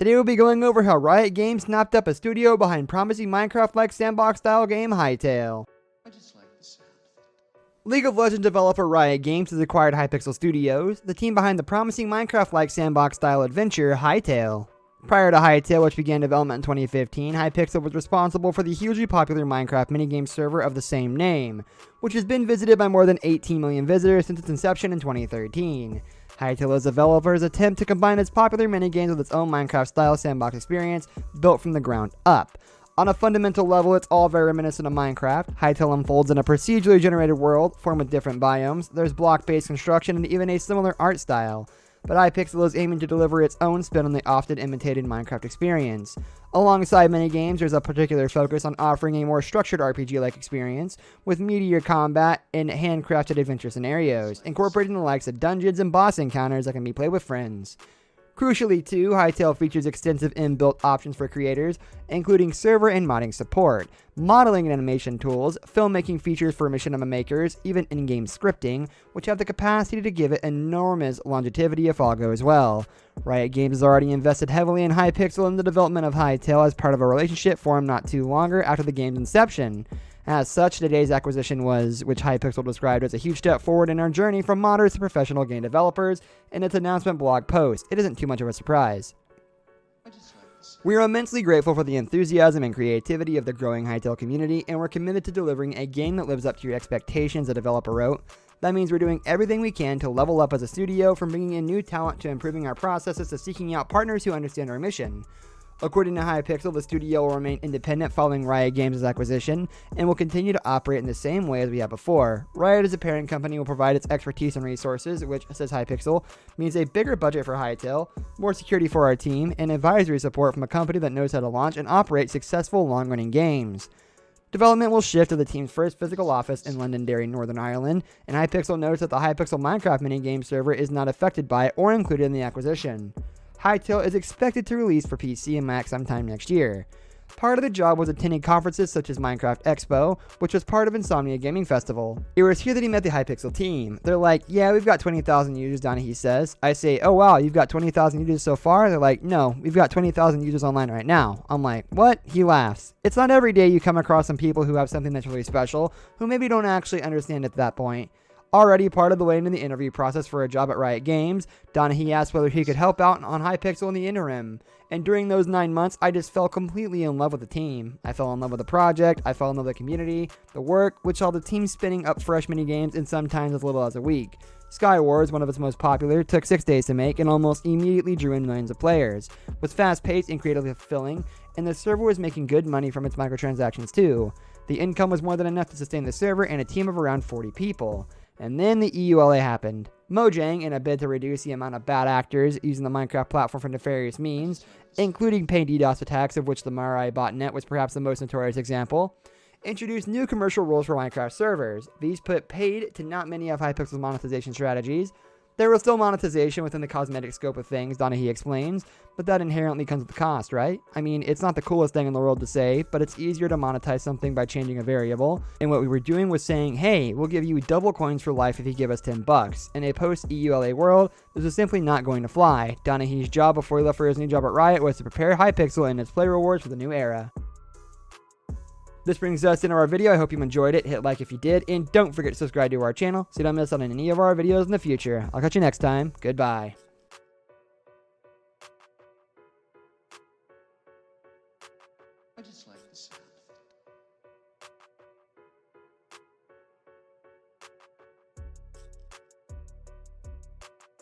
Today we'll be going over how Riot Games snapped up a studio behind promising Minecraft-like sandbox-style game Hytale. League of Legends developer Riot Games has acquired Hypixel Studios, the team behind the promising Minecraft-like sandbox-style adventure Hytale. Prior to Hytale, which began development in 2015, Hypixel was responsible for the hugely popular Minecraft minigame server of the same name, which has been visited by more than 18 million visitors since its inception in 2013. Hytale's developers attempt to combine its popular minigames with its own Minecraft-style sandbox experience built from the ground up. On a fundamental level, it's all very reminiscent of Minecraft. Hytale unfolds in a procedurally generated world, formed with different biomes. There's block-based construction and even a similar art style. But Hypixel is aiming to deliver its own spin on the often imitated Minecraft experience. Alongside minigames, there's a particular focus on offering a more structured RPG-like experience, with meatier combat and handcrafted adventure scenarios, incorporating the likes of dungeons and boss encounters that can be played with friends. Crucially too, Hytale features extensive inbuilt options for creators, including server and modding support, modeling and animation tools, filmmaking features for machinima makers, even in-game scripting, which have the capacity to give it enormous longevity if all goes well. Riot Games has already invested heavily in Hypixel in the development of Hytale as part of a relationship formed not too longer after the game's inception. As such, today's acquisition was, which Hypixel described as a huge step forward in our journey from modders to professional game developers, in its announcement blog post. It isn't too much of a surprise. We are immensely grateful for the enthusiasm and creativity of the growing Hytale community, and we're committed to delivering a game that lives up to your expectations, the developer wrote. That means we're doing everything we can to level up as a studio, from bringing in new talent to improving our processes to seeking out partners who understand our mission. According to Hypixel, the studio will remain independent following Riot Games' acquisition, and will continue to operate in the same way as we have before. Riot as a parent company will provide its expertise and resources, which, says Hypixel, means a bigger budget for Hytale, more security for our team, and advisory support from a company that knows how to launch and operate successful long-running games. Development will shift to the team's first physical office in Londonderry, Northern Ireland, and Hypixel notes that the Hypixel Minecraft minigame server is not affected by or included in the acquisition. Hytale is expected to release for PC and Mac sometime next year. Part of the job was attending conferences such as Minecraft Expo, which was part of Insomnia Gaming Festival. It was here that he met the Hypixel team. They're like, yeah, we've got 20,000 users, Donahue says. I say, oh wow, you've got 20,000 users so far? They're like, no, we've got 20,000 users online right now. I'm like, what? He laughs. It's not every day you come across some people who have something that's really special, who maybe don't actually understand it at that point. Already part of the way into the interview process for a job at Riot Games, Donahue asked whether he could help out on Hypixel in the interim. And during those 9 months, I just fell completely in love with the team. I fell in love with the project, I fell in love with the community, the work, which saw the team spinning up fresh minigames in sometimes as little as a week. Skywars, one of its most popular, took 6 days to make and almost immediately drew in millions of players. Was fast-paced and creatively fulfilling, and the server was making good money from its microtransactions too. The income was more than enough to sustain the server and a team of around 40 people. And then the EULA happened. Mojang, in a bid to reduce the amount of bad actors using the Minecraft platform for nefarious means, including paying DDoS attacks, of which the Mirai botnet was perhaps the most notorious example, introduced new commercial rules for Minecraft servers. These put paid to not many of Hypixel's monetization strategies. There was still monetization within the cosmetic scope of things, Donahue explains, but that inherently comes with a cost, right? I mean, it's not the coolest thing in the world to say, but it's easier to monetize something by changing a variable. And what we were doing was saying, hey, we'll give you double coins for life if you give us $10. In a post-EULA world, this was simply not going to fly. Donahue's job before he left for his new job at Riot was to prepare Hypixel and its play rewards for the new era. This brings us into our video. I hope you enjoyed it. Hit like if you did, and don't forget to subscribe to our channel so you don't miss out on any of our videos in the future. I'll catch you next time. Goodbye. I just like the sound.